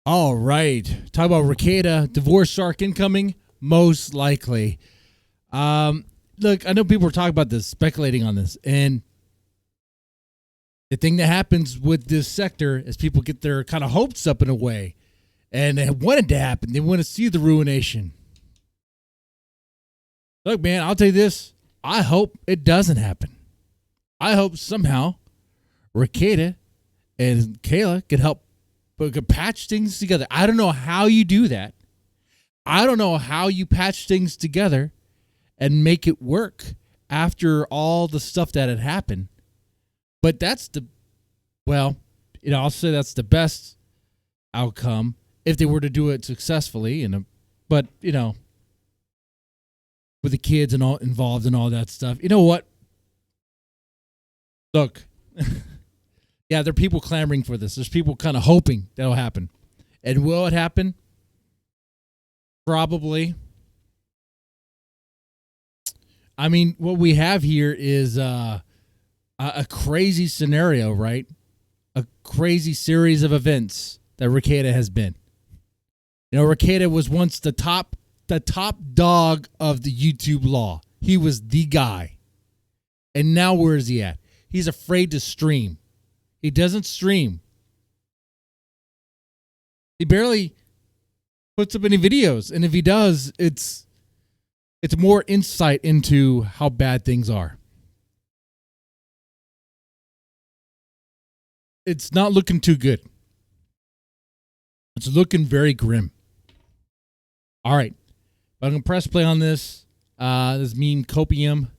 All right. Talk about Rekieta, divorce shark incoming, most likely. Look, I know people are talking about this, speculating on this, and the thing that happens with this sector is people get their kind of hopes up in a way, and they want it to happen. They want to see the ruination. Look, man, I'll tell you this. I hope it doesn't happen. I hope somehow Rekieta and Kayla could patch things together. I don't know how you do that. I don't know how you patch things together and make it work after all the stuff that had happened. But I'll say that's the best outcome if they were to do it successfully. But with the kids and all involved and all that stuff, you know what? Look, yeah, there are people clamoring for this. There's people kind of hoping that'll happen. And will it happen? Probably. I mean, what we have here is a crazy scenario, right? A crazy series of events that Rekieta has been. Rekieta was once the top dog of the YouTube law. He was the guy. And now where is he at? He's afraid to stream. He doesn't stream. He barely puts up any videos. And if he does, it's more insight into how bad things are. It's not looking too good. It's looking very grim. All right. I'm going to press play on this. This meme copium.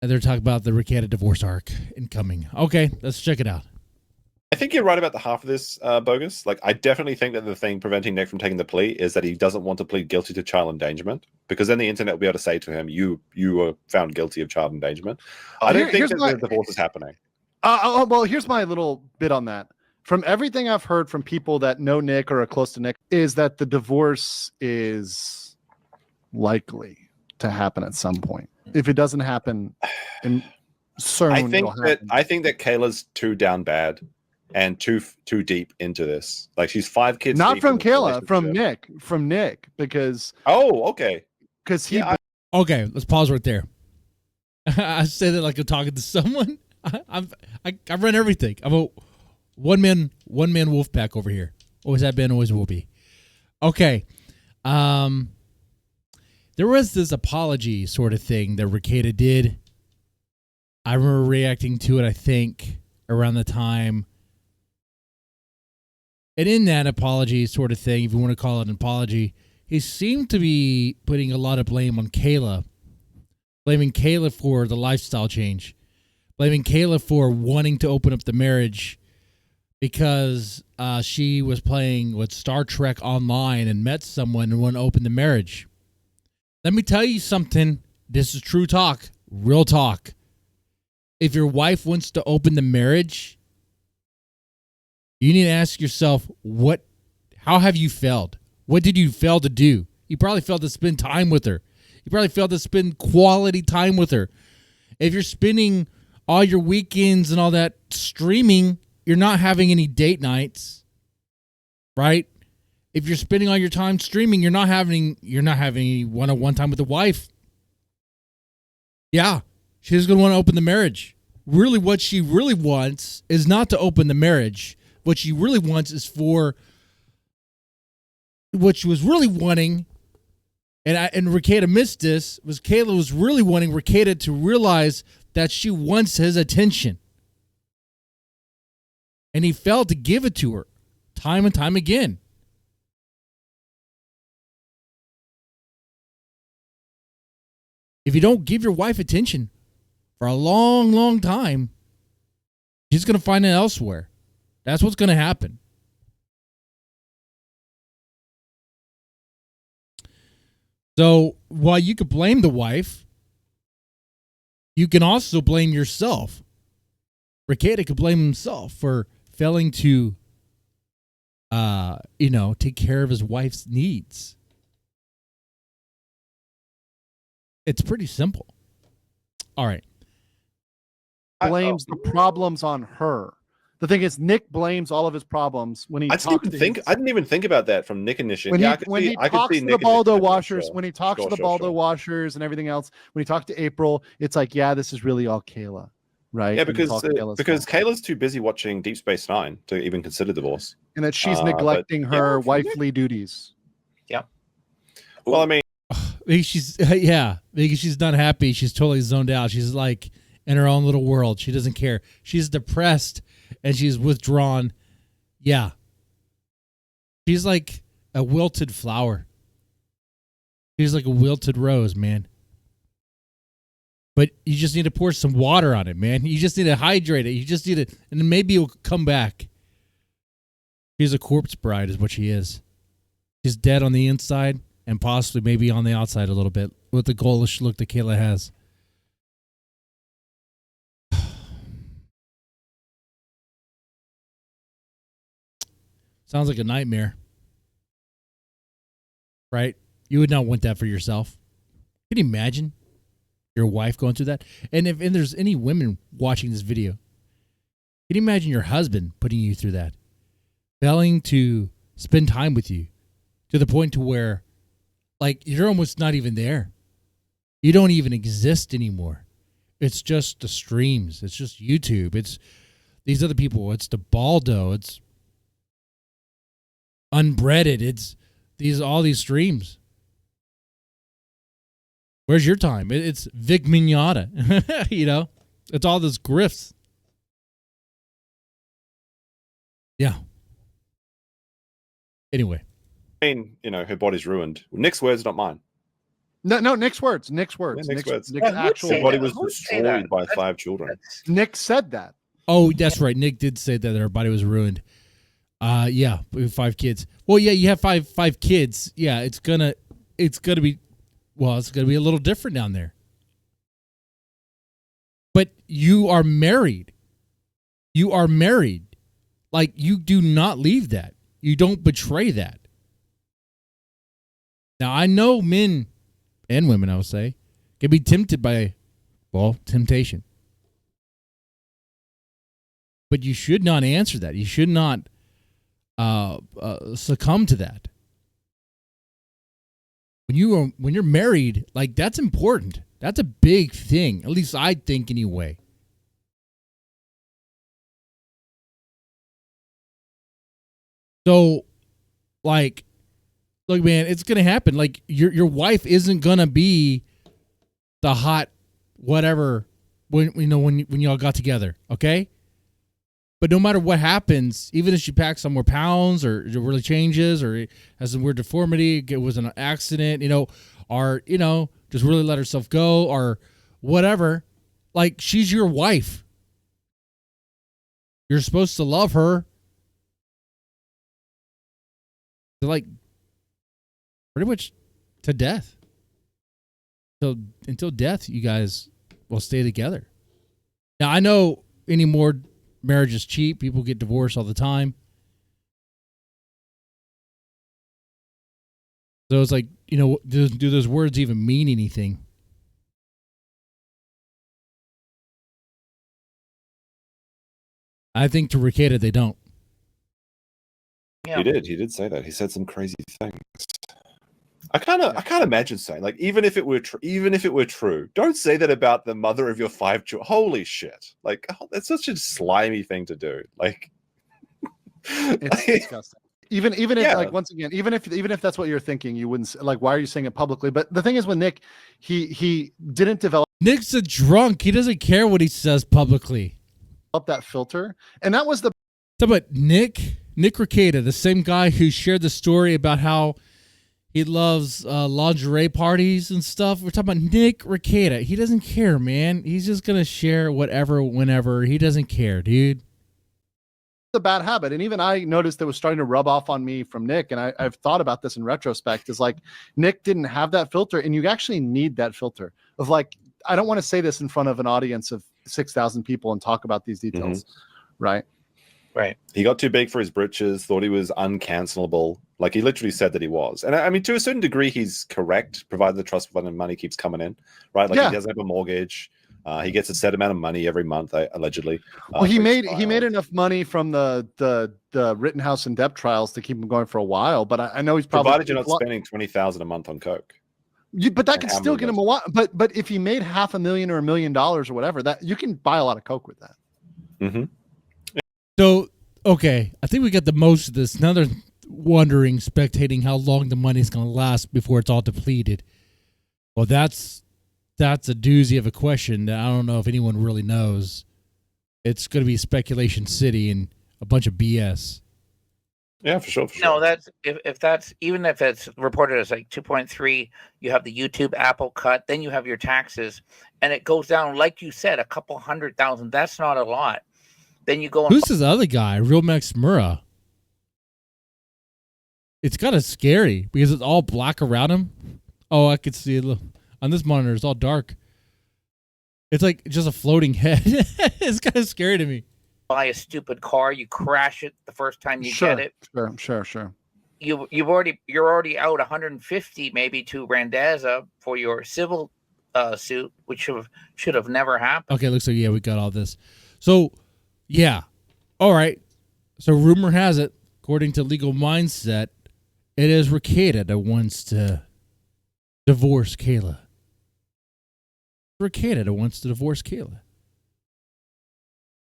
And they're talking about the Rekieta divorce arc incoming. Okay, let's check it out. I think you're right about the half of this, Bogus. Like, I definitely think that the thing preventing Nick from taking the plea is that he doesn't want to plead guilty to child endangerment, because then the internet will be able to say to him, you were found guilty of child endangerment. I don't think that the divorce is happening. Well, here's my little bit on that. From everything I've heard from people that know Nick or are close to Nick, is that the divorce is likely to happen at some point. If it doesn't happen soon, I think that Kayla's too down bad and too deep into this. Like, she's 5 kids. Not from Kayla, from Nick, because okay, because he. Okay, let's pause right there. I say that like I'm talking to someone. I run everything. I'm a one man wolf pack over here. Always have been, always will be. Okay. There was this apology sort of thing that Rekieta did. I remember reacting to it, I think, around the time. And in that apology sort of thing, if you want to call it an apology, he seemed to be putting a lot of blame on Kayla. Blaming Kayla for the lifestyle change. Blaming Kayla for wanting to open up the marriage because she was playing with Star Trek Online and met someone and wanted to open the marriage. Let me tell you something. This is true talk, real talk. If your wife wants to open the marriage, you need to ask yourself, how have you failed? What did you fail to do? You probably failed to spend time with her. You probably failed to spend quality time with her. If you're spending all your weekends and all that streaming, you're not having any date nights, right? If you're spending all your time streaming, you're not having any one-on-one time with the wife. Yeah, she's going to want to open the marriage. Really, what she really wants is not to open the marriage. What she really wants is what she was really wanting, and Rekieta missed this, was Kayla was really wanting Rekieta to realize that she wants his attention. And he failed to give it to her time and time again. If you don't give your wife attention for a long, long time, she's going to find it elsewhere. That's what's going to happen. So while you could blame the wife, you can also blame yourself. Rekieta could blame himself for failing to, take care of his wife's needs. It's pretty simple. All right. Blames the problems on her. The thing is, Nick blames all of his problems when he I talks didn't to think. his, I didn't even think about that from Nick initially. when Yeah, he I could talks see to Nick the Baldo initially, washers, sure. when he talks to the Sure, Baldo sure. washers and everything else, when he talks to April, it's like, yeah, this is really all Kayla, right? Yeah, And it's all Kayla's fault. Kayla's too busy watching Deep Space Nine to even consider divorce, and that she's but neglecting yeah, her from Nick. wifely duties. Well, I mean, Maybe she's maybe she's not happy. She's totally zoned out. She's like in her own little world. She doesn't care. She's depressed and she's withdrawn. Yeah. She's like a wilted flower. She's like a wilted rose, man. But you just need to pour some water on it, man. You just need to hydrate it. You just need to, and maybe it'll come back. She's a corpse bride is what she is. She's dead on the inside and possibly maybe on the outside a little bit with the ghoulish look that Kayla has. Sounds like a nightmare. Right? You would not want that for yourself. Can you imagine your wife going through that? And if there's any women watching this video, can you imagine your husband putting you through that? Failing to spend time with you to the point to where, like, you're almost not even there. You don't even exist anymore. It's just the streams. It's just YouTube. It's these other people. It's the Baldo. It's Unbreaded. It's all these streams. Where's your time? It's Vic Mignogna. You know, it's all those grifts. Yeah. Anyway. I mean, you know, her body's ruined. Nick's words, not mine. No, Nick's words. Nick's words. Yeah, Nick's words. Nick's Yeah, actual. Her body that? was Who would say destroyed that? by 5 children. Nick said that. Oh, that's right. Nick did say that her body was ruined. Yeah, 5 kids. Well, yeah, you have five kids. Yeah, it's gonna be, well, it's gonna be a little different down there. But you are married. You are married. Like, you do not leave that. You don't betray that. Now, I know men and women, I would say, can be tempted by, well, temptation. But you should not answer that. You should not succumb to that. When you're married, like, that's important. That's a big thing. At least I think anyway. So, like, look, man, it's gonna happen. Like, your wife isn't gonna be the hot whatever when y'all got together, okay? But no matter what happens, even if she packs some more pounds or it really changes or has some weird deformity, it was an accident, or just really let herself go or whatever, like, she's your wife. You're supposed to love her. Like, pretty much to death. So until death, you guys will stay together. Now, I know anymore marriage is cheap. People get divorced all the time. So it's like, do those words even mean anything? I think to Rekieta, they don't. Yeah. He did say that. He said some crazy things. I can't imagine saying, like, even if it were true, don't say that about the mother of your 5 children. Holy shit! Like, that's such a slimy thing to do. Like, it's disgusting. Even if, like, once again, even if that's what you're thinking, you wouldn't, like, why are you saying it publicly? But the thing is, with Nick, he didn't develop. Nick's a drunk. He doesn't care what he says publicly. Up that filter, and that was the. So, but Nick Rekieta, the same guy who shared the story about how he loves lingerie parties and stuff. We're talking about Nick Rekieta. He doesn't care, man. He's just gonna share whatever, whenever. He doesn't care, dude. A bad habit, and even I noticed it was starting to rub off on me from Nick, and I've thought about this in retrospect. Is like, Nick didn't have that filter, and you actually need that filter of, like, I don't want to say this in front of an audience of 6,000 people and talk about these details, right? Right. He got too big for his britches, thought he was uncancelable. Like, he literally said that he was. And I mean, to a certain degree, he's correct, provided the trust fund and money keeps coming in, right? Like, he doesn't have a mortgage, He gets a set amount of money every month, allegedly. Well, he for each made trial. enough money from the Rittenhouse and Depp trials to keep him going for a while. But I know he's probably provided you're not spending $20,000 a month on coke. but that and could how still many get him a while. But if he made $500,000 or $1 million or whatever, that you can buy a lot of coke with that. Mm-hmm. So, okay, I think we got the most of this. Now they're wondering, spectating how long the money's going to last before it's all depleted. Well, that's a doozy of a question that I don't know if anyone really knows. It's going to be speculation city and a bunch of BS. Yeah, for sure. No, that's if that's even if it's reported as like 2.3, you have the YouTube Apple cut, then you have your taxes, and it goes down like you said, a couple 100,000. That's not a lot. Then you go. Who's this other guy, Real Max Murrah? It's kind of scary because it's all black around him. Oh, I could see it on this monitor. It's all dark. It's like just a floating head. It's kind of scary to me. Buy a stupid car, you crash it the first time you get it. Sure. You're already out 150 maybe to Randazza for your civil suit, which should have never happened. Okay, looks like we got all this. So, yeah, all right. So rumor has it, according to Legal Mindset, it is Rekieta that wants to divorce Kayla. Rekieta that wants to divorce Kayla.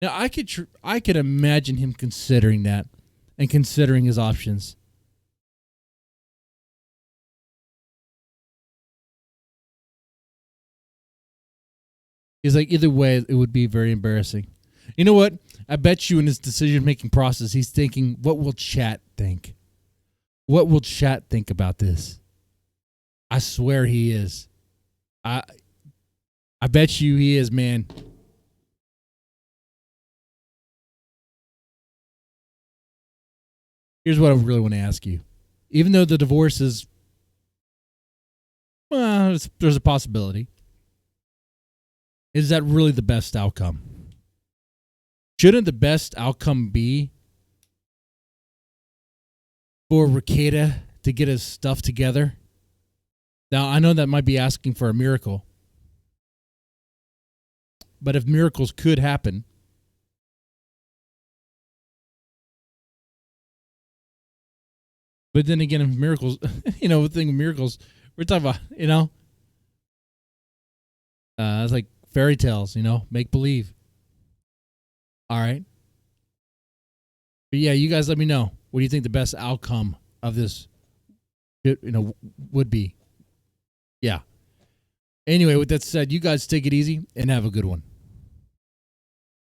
Now, I could imagine him considering that and considering his options. He's like, either way, it would be very embarrassing. You know what? I bet you in his decision-making process, he's thinking, what will chat think? What will chat think about this? I swear he is. I bet you he is, man. Here's what I really want to ask you. Even though the divorce is, well, there's a possibility. Is that really the best outcome? Shouldn't the best outcome be for Rekieta to get his stuff together? Now, I know that might be asking for a miracle. But if miracles could happen, but then again, if miracles, the thing with miracles, we're talking about, it's like fairy tales, make believe. All right. But yeah, you guys let me know. What do you think the best outcome of this, would be? Yeah. Anyway, with that said, you guys take it easy and have a good one.